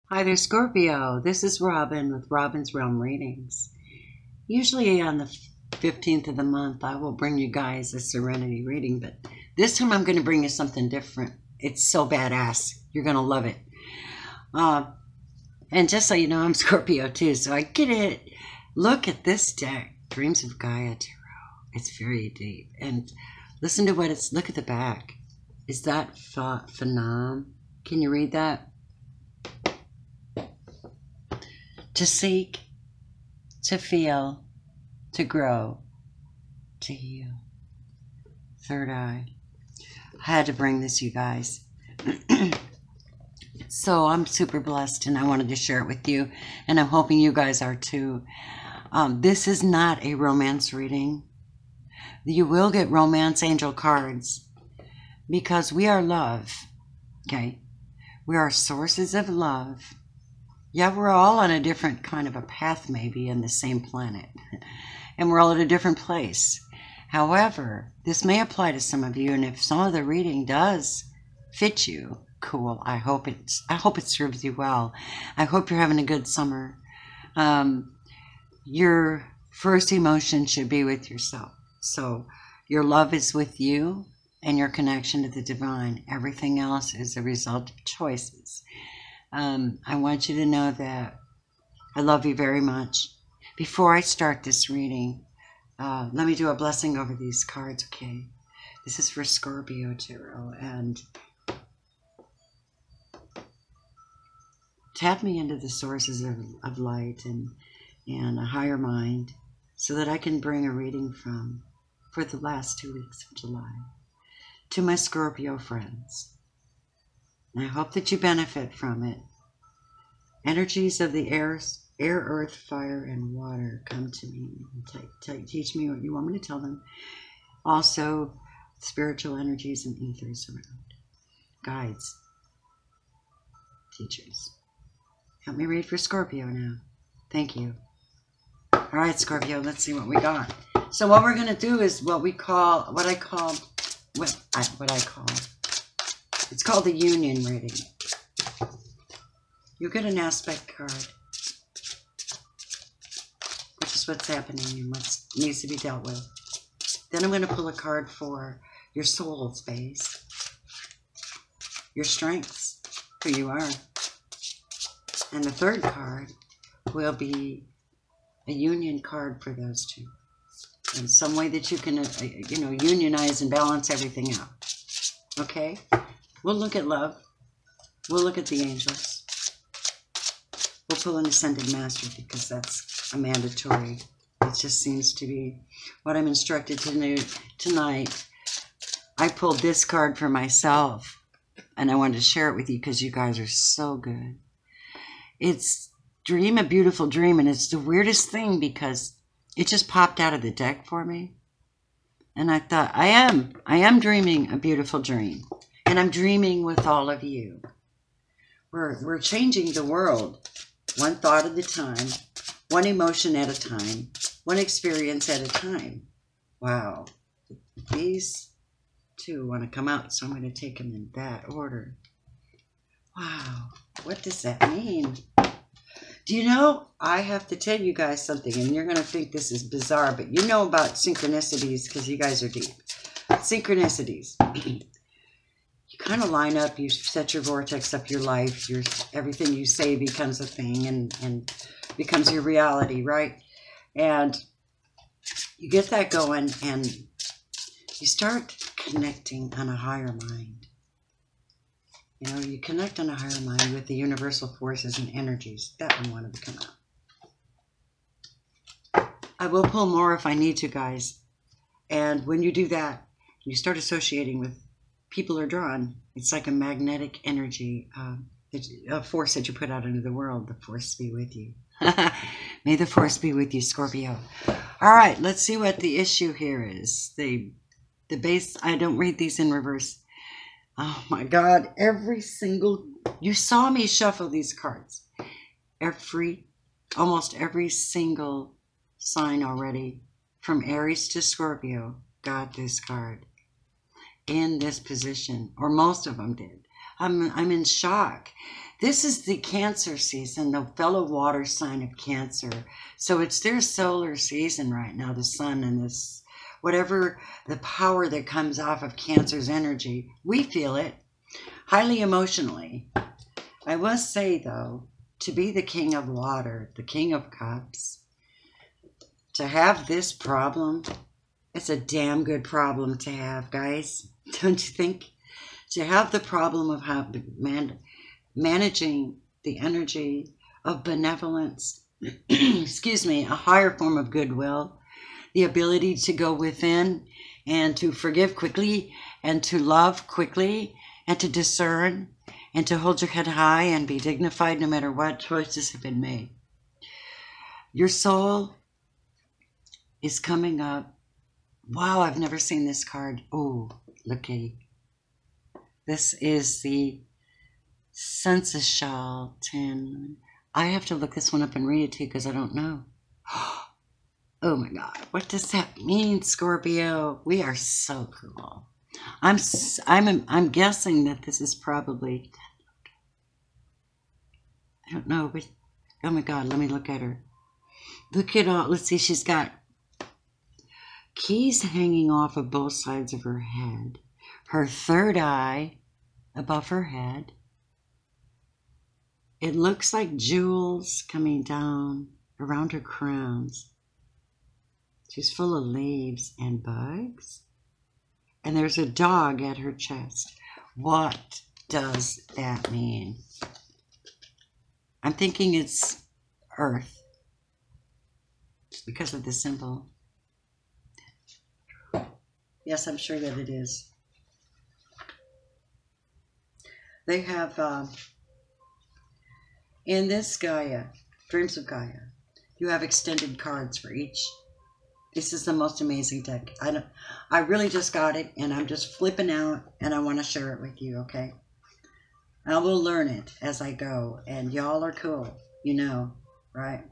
Hi there, Scorpio. This is Robin with Robin's Realm Readings. Usually on the 15th of the month, I will bring you guys a Serenity reading, but this time I'm going to bring you something different. It's so badass. You're going to love it. And just so you know, I'm Scorpio too, so I get it. Look at this deck, Dreams of Gaia Tarot. It's very deep. And listen to what it's, look at the back. Is that phenom? Can you read that? To seek, to feel, to grow, to heal. Third eye. I had to bring this, you guys. So I'm super blessed and I wanted to share it with you. And I'm hoping you guys are too. This is not a romance reading. You will get romance angel cards because we are love. Okay? We are sources of love. Yeah, we're all on a different kind of a path maybe in the same planet. And we're all at a different place. However, this may apply to some of you, and if some of the reading does fit you, cool. I hope it serves you well. I hope you're having a good summer. Your first emotion should be with yourself. So your love is with you and your connection to the divine. Everything else is a result of choices. I want you to know that I love you very much. Before I start this reading, let me do a blessing over these cards, okay? This is for Scorpio Tarot, and tap me into the sources of light and a higher mind so that I can bring a reading for the last 2 weeks of July to my Scorpio friends. And I hope that you benefit from it. Energies of the air, earth, fire, and water come to me. Teach me what you want me to tell them. Also, spiritual energies and ethers around. Guides. Teachers. Help me read for Scorpio now. Thank you. All right, Scorpio, let's see what we got. So what we're going to do is what I call, it's called the union reading. You get an aspect card, which is what's happening and what needs to be dealt with. Then I'm going to pull a card for your soul space, your strengths, who you are. And the third card will be a union card for those two. In some way that you can, unionize and balance everything out. Okay? We'll look at love. We'll look at the angels. We'll pull an Ascended Master because that's a mandatory. It just seems to be what I'm instructed to do tonight. I pulled this card for myself, and I wanted to share it with you because you guys are so good. It's Dream a Beautiful Dream, and it's the weirdest thing because it just popped out of the deck for me. And I thought, I am dreaming a beautiful dream. And I'm dreaming with all of you. We're changing the world one thought at a time, one emotion at a time, one experience at a time. Wow. These two want to come out, so I'm going to take them in that order. Wow. What does that mean? Do you know, I have to tell you guys something, and you're going to think this is bizarre, but you know about synchronicities because you guys are deep. Synchronicities. You kind of line up, you set your vortex up your life, everything you say becomes a thing and becomes your reality, right? And you get that going and you start connecting on a higher mind. You know, you connect on a higher mind with the universal forces and energies. That one wanted to come out. I will pull more if I need to, guys. And when you do that, you start associating with people are drawn. It's like a magnetic energy, a force that you put out into the world. The force be with you. May the force be with you, Scorpio. All right, let's see what the issue here is. The base, I don't read these in reverse. Oh my God, you saw me shuffle these cards. Almost every single sign already, from Aries to Scorpio, got this card in this position, or most of them did. I'm in shock. This is the Cancer season, the fellow water sign of Cancer. So it's their solar season right now, the sun and this, whatever the power that comes off of Cancer's energy. We feel it highly emotionally. I must say, though, to be the king of water, the king of cups, to have this problem, it's a damn good problem to have, guys. Don't you think? To have the problem of how managing the energy of benevolence, excuse me, a higher form of goodwill, the ability to go within and to forgive quickly and to love quickly and to discern and to hold your head high and be dignified no matter what choices have been made. Your soul is coming up. Wow, I've never seen this card. Oh, looky. This is the Sensual 10. I have to look this one up and read it to you because I don't know. Oh my God, what does that mean, Scorpio? We are so cool. I'm guessing that this is probably, I don't know, but oh my God, let me look at her. Look at all, let's see, she's got keys hanging off of both sides of her head. Her third eye above her head. It looks like jewels coming down around her crowns. She's full of leaves and bugs. And there's a dog at her chest. What does that mean? I'm thinking it's Earth because of the symbol. Yes, I'm sure that it is. They have, in this Gaia, Dreams of Gaia, you have extended cards for each. This is the most amazing deck. I really just got it, and I'm just flipping out, and I want to share it with you, okay? I will learn it as I go, and y'all are cool, you know, right?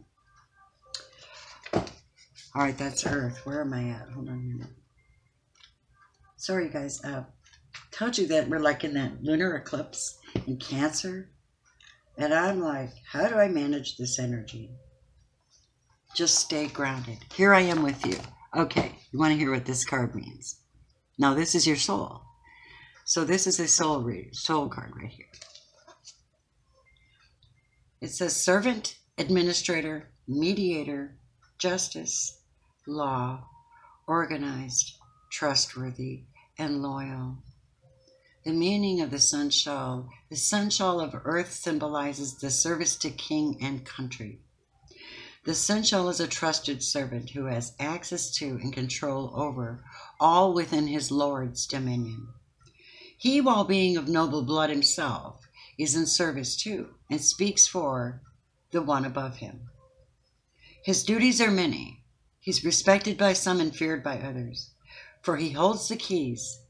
All right, that's Earth. Where am I at? Hold on a minute. Sorry, guys. Told you that we're like in that lunar eclipse in Cancer, and I'm like, how do I manage this energy? Just stay grounded. Here I am with you. Okay, you want to hear what this card means? Now, this is your soul. So this is a soul card right here. It says servant, administrator, mediator, justice, law, organized, trustworthy, and loyal. The meaning of the sunshine of Earth symbolizes the service to king and country. The sunshine is a trusted servant who has access to and control over all within his lord's dominion. He, while being of noble blood himself, is in service to and speaks for the one above him. His duties are many. He's respected by some and feared by others, for he holds the keys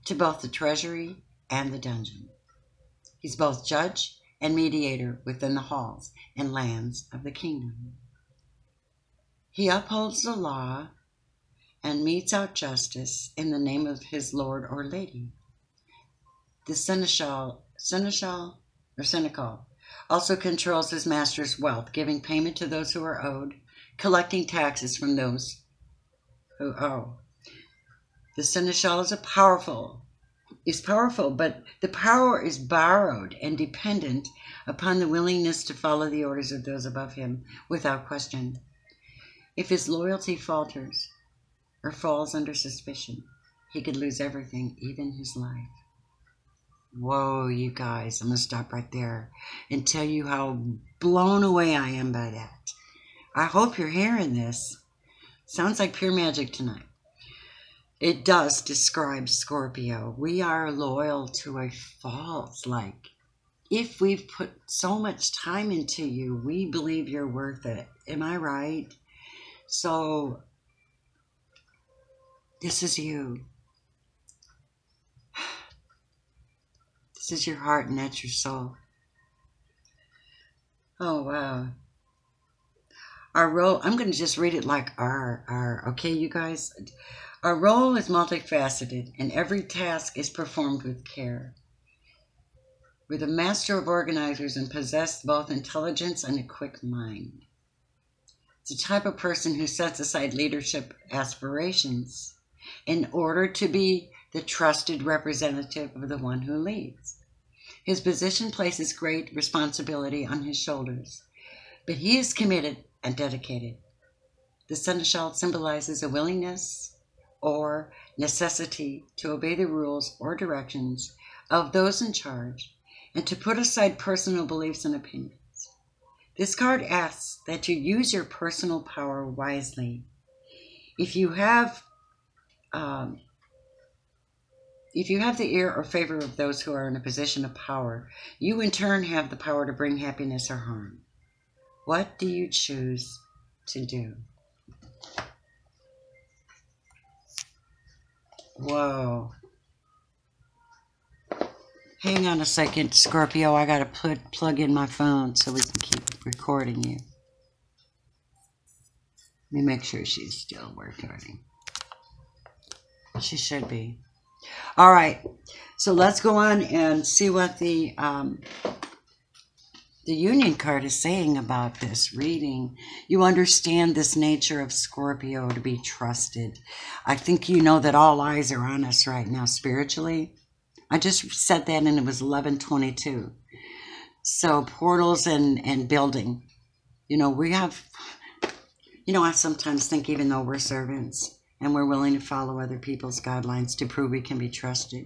to both the treasury and the dungeon. He's both judge and mediator within the halls and lands of the kingdom. He upholds the law and metes out justice in the name of his lord or lady. The seneschal also controls his master's wealth, giving payment to those who are owed, collecting taxes from those who owe. The seneschal is powerful, but the power is borrowed and dependent upon the willingness to follow the orders of those above him without question. If his loyalty falters or falls under suspicion, he could lose everything, even his life. Whoa, you guys, I'm going to stop right there and tell you how blown away I am by that. I hope you're hearing this. Sounds like pure magic tonight. It does describe Scorpio. We are loyal to a fault. Like, if we've put so much time into you, we believe you're worth it. Am I right? So, this is you. This is your heart and that's your soul. Oh, wow. Our role, I'm going to just read it like R, okay, you guys? Our role is multifaceted and every task is performed with care. We're the master of organizers and possess both intelligence and a quick mind. It's the type of person who sets aside leadership aspirations in order to be the trusted representative of the one who leads. His position places great responsibility on his shoulders, but he is committed and dedicated. The seneschal symbolizes a willingness or necessity to obey the rules or directions of those in charge and to put aside personal beliefs and opinions. This card asks that you use your personal power wisely. If you have the ear or favor of those who are in a position of power, you in turn have the power to bring happiness or harm. What do you choose to do? Whoa. Hang on a second, Scorpio. I got to plug in my phone so we can keep recording you. Let me make sure she's still recording. She should be. All right. So let's go on and see what the Union card is saying about this reading. You understand this nature of Scorpio to be trusted. I think you know that all eyes are on us right now spiritually. I just said that and it was 11:22. So portals and building. We have, I sometimes think even though we're servants and we're willing to follow other people's guidelines to prove we can be trusted,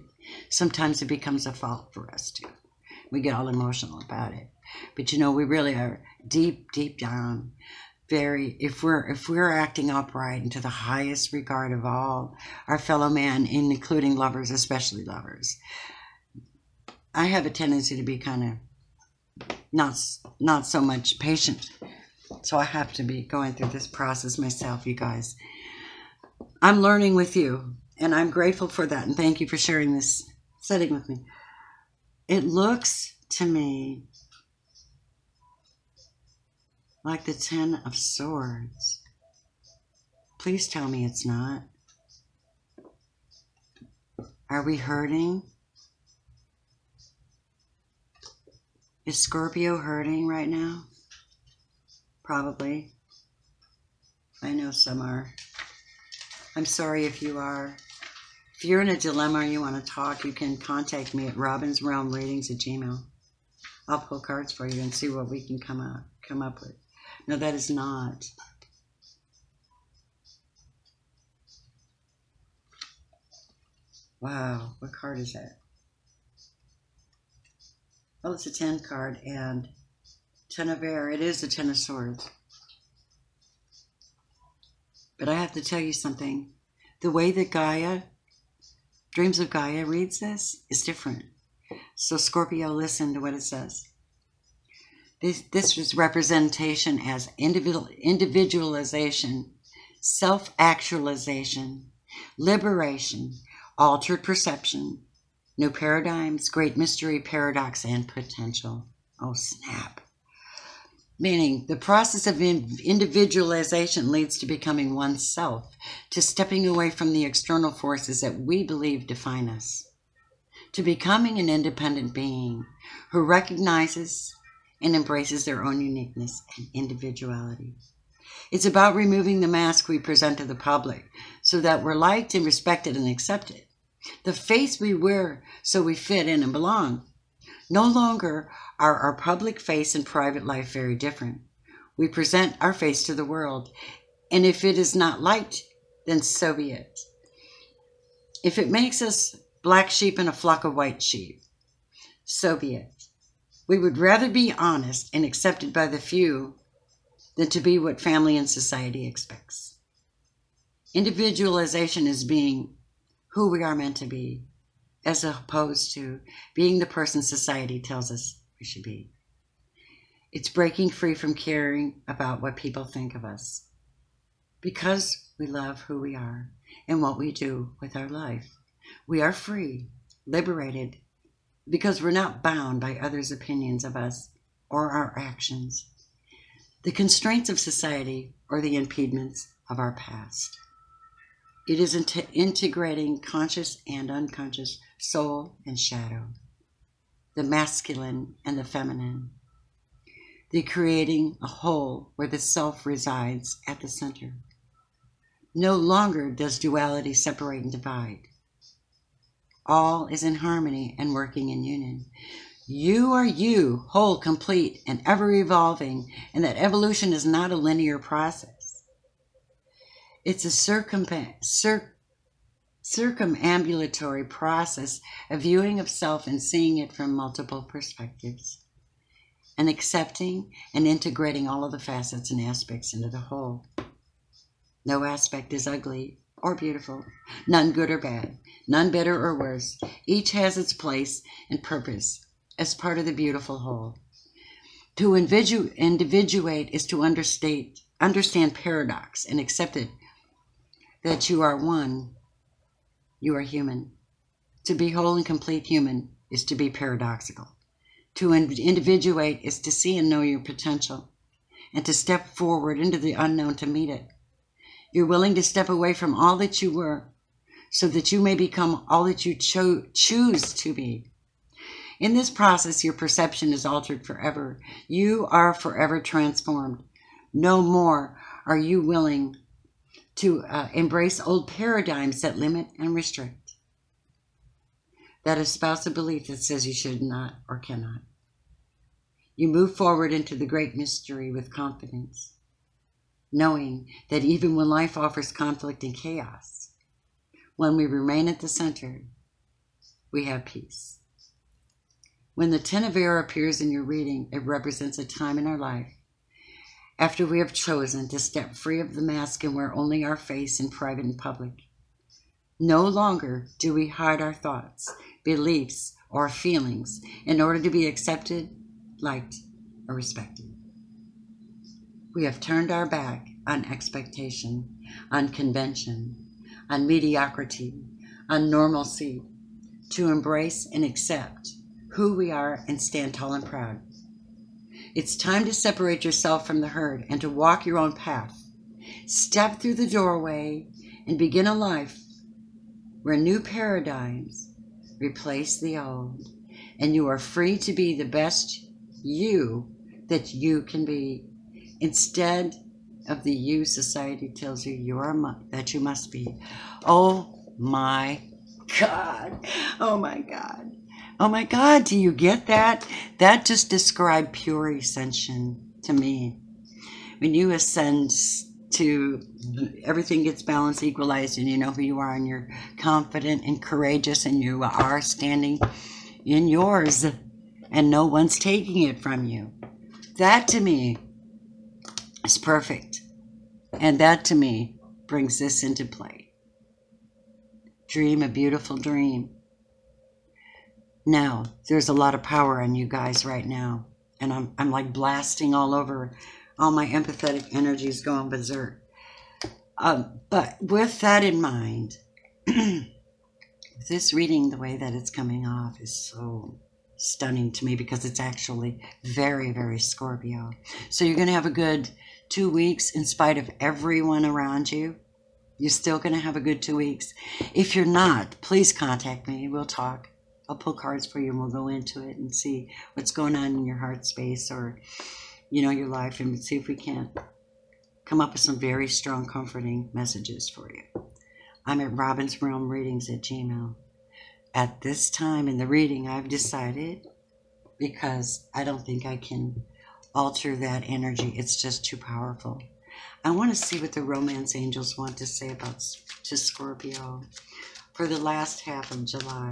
sometimes it becomes a fault for us too. We get all emotional about it. But we really are deep down, if we're acting upright and to the highest regard of all our fellow man, including lovers, especially lovers. I have a tendency to be kind of not so much patient. So I have to be going through this process myself, you guys. I'm learning with you, and I'm grateful for that, and thank you for sharing this setting with me. It looks to me like the 10 of Swords. Please tell me it's not. Are we hurting? Is Scorpio hurting right now? Probably. I know some are. I'm sorry if you are. If you're in a dilemma or you want to talk, you can contact me at robinsrealmreadings@gmail.com. I'll pull cards for you and see what we can come up with. No, that is not. Wow, what card is that? Well, it's a 10 card and 10 of air. It is the 10 of Swords. But I have to tell you something. The way that Gaia, Dreams of Gaia, reads this is different. So Scorpio, listen to what it says. This is representation as individualization, self-actualization, liberation, altered perception, new paradigms, great mystery, paradox, and potential. Oh, snap. Meaning, the process of individualization leads to becoming oneself, to stepping away from the external forces that we believe define us, to becoming an independent being who recognizes and embraces their own uniqueness and individuality. It's about removing the mask we present to the public so that we're liked and respected and accepted. The face we wear so we fit in and belong. No longer are our public face and private life very different. We present our face to the world, and if it is not liked, then so be it. If it makes us black sheep in a flock of white sheep, so be it. We would rather be honest and accepted by the few than to be what family and society expects. Individualization is being who we are meant to be, as opposed to being the person society tells us we should be. It's breaking free from caring about what people think of us. Because we love who we are and what we do with our life, we are free, liberated, because we're not bound by others' opinions of us or our actions, the constraints of society, or the impediments of our past. It is integrating conscious and unconscious, soul and shadow. the masculine and the feminine, the creating a whole where the self resides at the center. No longer does duality separate and divide. All is in harmony and working in union. You are you, whole, complete, and ever evolving, and that evolution is not a linear process. It's a circumambulatory process of viewing of self and seeing it from multiple perspectives, and accepting and integrating all of the facets and aspects into the whole. No aspect is ugly or beautiful, none good or bad, none better or worse. Each has its place and purpose as part of the beautiful whole. To individuate is to understand paradox and accept it, that you are one, you are human. To be whole and complete human is to be paradoxical. To individuate is to see and know your potential and to step forward into the unknown to meet it. You're willing to step away from all that you were so that you may become all that you choose to be. In this process, your perception is altered forever. You are forever transformed. No more are you willing to embrace old paradigms that limit and restrict, that espouse a belief that says you should not or cannot. You move forward into the great mystery with confidence, knowing that even when life offers conflict and chaos, when we remain at the center, we have peace. When the Ten of Air appears in your reading, it represents a time in our life after we have chosen to step free of the mask and wear only our face in private and public. No longer do we hide our thoughts, beliefs, or feelings in order to be accepted, liked, or respected. We have turned our back on expectation, on convention, on mediocrity, on normalcy, to embrace and accept who we are and stand tall and proud. It's time to separate yourself from the herd and to walk your own path. Step through the doorway and begin a life where new paradigms replace the old, and you are free to be the best you that you can be, instead of the you society tells you that you must be. Oh my God. Oh my God. Oh my God, do you get that? That just described pure ascension to me. When you ascend to, everything gets balanced, equalized, and you know who you are, and you're confident and courageous, and you are standing in yours, and no one's taking it from you. That to me is perfect. And that to me brings this into play. Dream a beautiful dream. Now, there's a lot of power in you guys right now. And I'm like blasting all over. All my empathetic energy is going berserk. But with that in mind, this reading, the way that it's coming off is so stunning to me because it's actually very, very Scorpio. So you're going to have a good 2 weeks in spite of everyone around you. You're still going to have a good 2 weeks. If you're not, please contact me. We'll talk. I'll pull cards for you and we'll go into it and see what's going on in your heart space or, your life, and see if we can't come up with some very strong, comforting messages for you. I'm at robinsrealmreadings@gmail.com. At this time in the reading, I've decided, because I don't think I can alter that energy. It's just too powerful. I want to see what the romance angels want to say to Scorpio for the last half of July.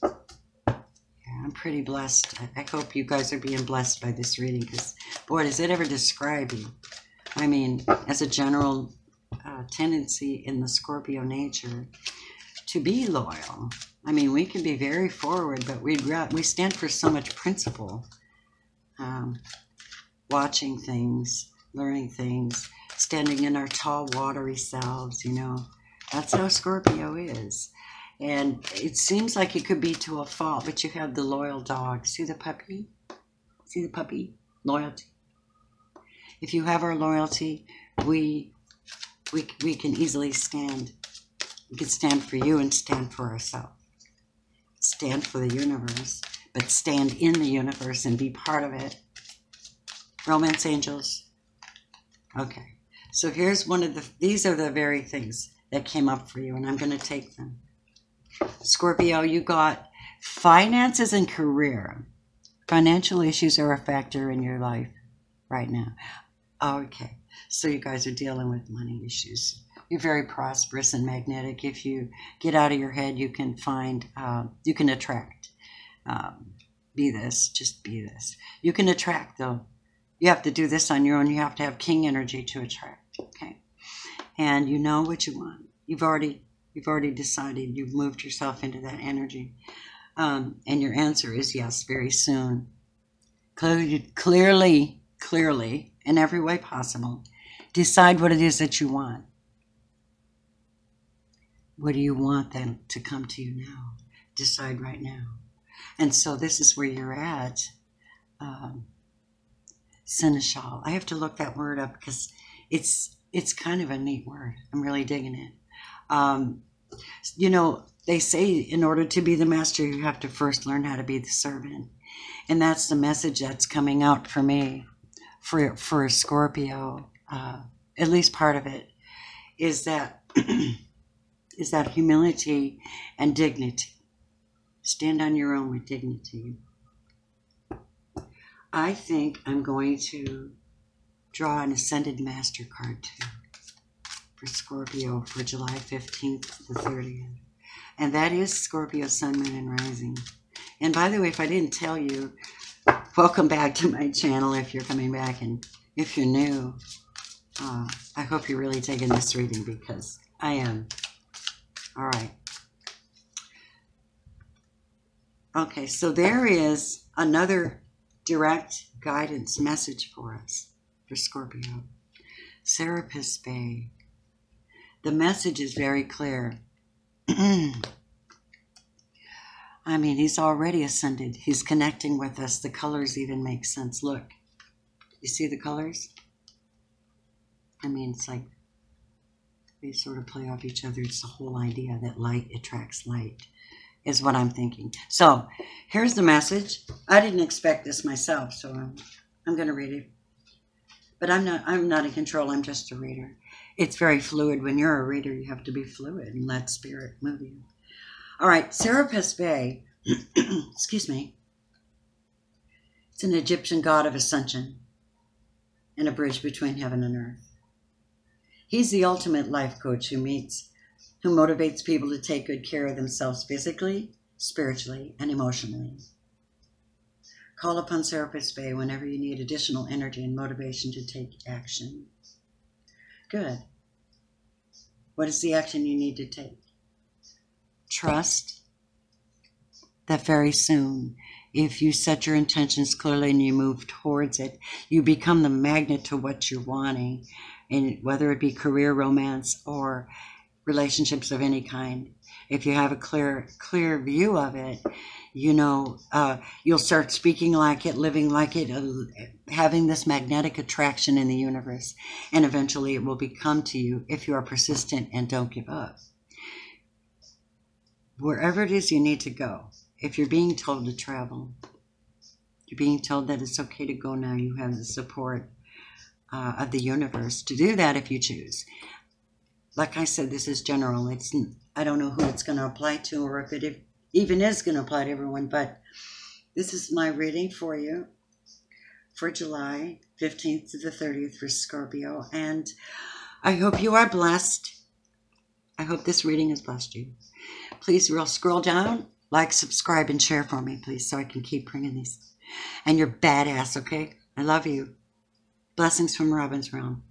Yeah, I'm pretty blessed. I hope you guys are being blessed by this reading, because, boy, does it ever describe you. I mean, as a general tendency in the Scorpio nature, to be loyal. I mean, we can be very forward, but we stand for so much principle. Watching things, learning things, standing in our tall, watery selves, That's how Scorpio is. And it seems like it could be to a fault, but you have the loyal dog. See the puppy? See the puppy? Loyalty. If you have our loyalty, we can easily stand. We can stand for you and stand for ourselves. Stand for the universe. but stand in the universe and be part of it. Romance angels. Okay. So here's one of these are the very things that came up for you, and I'm going to take them. Scorpio, you got finances and career. Financial issues are a factor in your life right now. Okay. So you guys are dealing with money issues. You're very prosperous and magnetic. If you get out of your head, you can find, you can attract. Be this, just be this. You can attract, though. You have to do this on your own. You have to have king energy to attract. Okay, and you know what you want. You've already decided. You've moved yourself into that energy, and your answer is yes, very soon. Clearly, in every way possible. Decide what it is that you want. What do you want then to come to you now? Decide right now. And so this is where you're at. Seneschal. I have to look that word up because it's kind of a neat word. I'm really digging it. You know, they say in order to be the master, you have to first learn how to be the servant. And that's the message that's coming out for me, for Scorpio. At least part of it is that is that humility and dignity. Stand on your own with dignity. I think I'm going to draw an Ascended Master card too for Scorpio for July 15th to the 30th. And that is Scorpio Sun, Moon, and Rising. And by the way, if I didn't tell you, welcome back to my channel if you're coming back. And if you're new, I hope you're really taking this reading because I am. All right. Okay, so there is another direct guidance message for us, for Scorpio. Serapis Bay. The message is very clear. I mean, he's already ascended. He's connecting with us. The colors even make sense. Look, you see the colors? I mean, it's like they sort of play off each other. It's the whole idea that light attracts light, is what I'm thinking. So here's the message. I didn't expect this myself, so I'm going to read it. But I'm not in control. I'm just a reader. It's very fluid. When you're a reader, you have to be fluid and let spirit move you. All right, Serapis Bay, excuse me. It's an Egyptian god of ascension and a bridge between heaven and earth. He's the ultimate life coach who motivates people to take good care of themselves physically, spiritually, and emotionally. Call upon Serapis Bay whenever you need additional energy and motivation to take action. Good. What is the action you need to take? Trust that very soon, if you set your intentions clearly and you move towards it, you become the magnet to what you're wanting, and whether it be career, romance, or relationships of any kind. If you have a clear view of it, you know, you'll start speaking like it, living like it, having this magnetic attraction in the universe, and eventually it will become to you if you are persistent and don't give up. Wherever it is you need to go, if you're being told to travel, you're being told that it's okay to go now, you have the support of the universe to do that if you choose. Like I said, this is general. I don't know who it's going to apply to, or if it even is going to apply to everyone, but this is my reading for you for July 15th to the 30th for Scorpio, and I hope you are blessed. I hope this reading has blessed you. Please scroll down, like, subscribe, and share for me, please, so I can keep bringing these. And you're badass, okay? I love you. Blessings from Robin's Realm.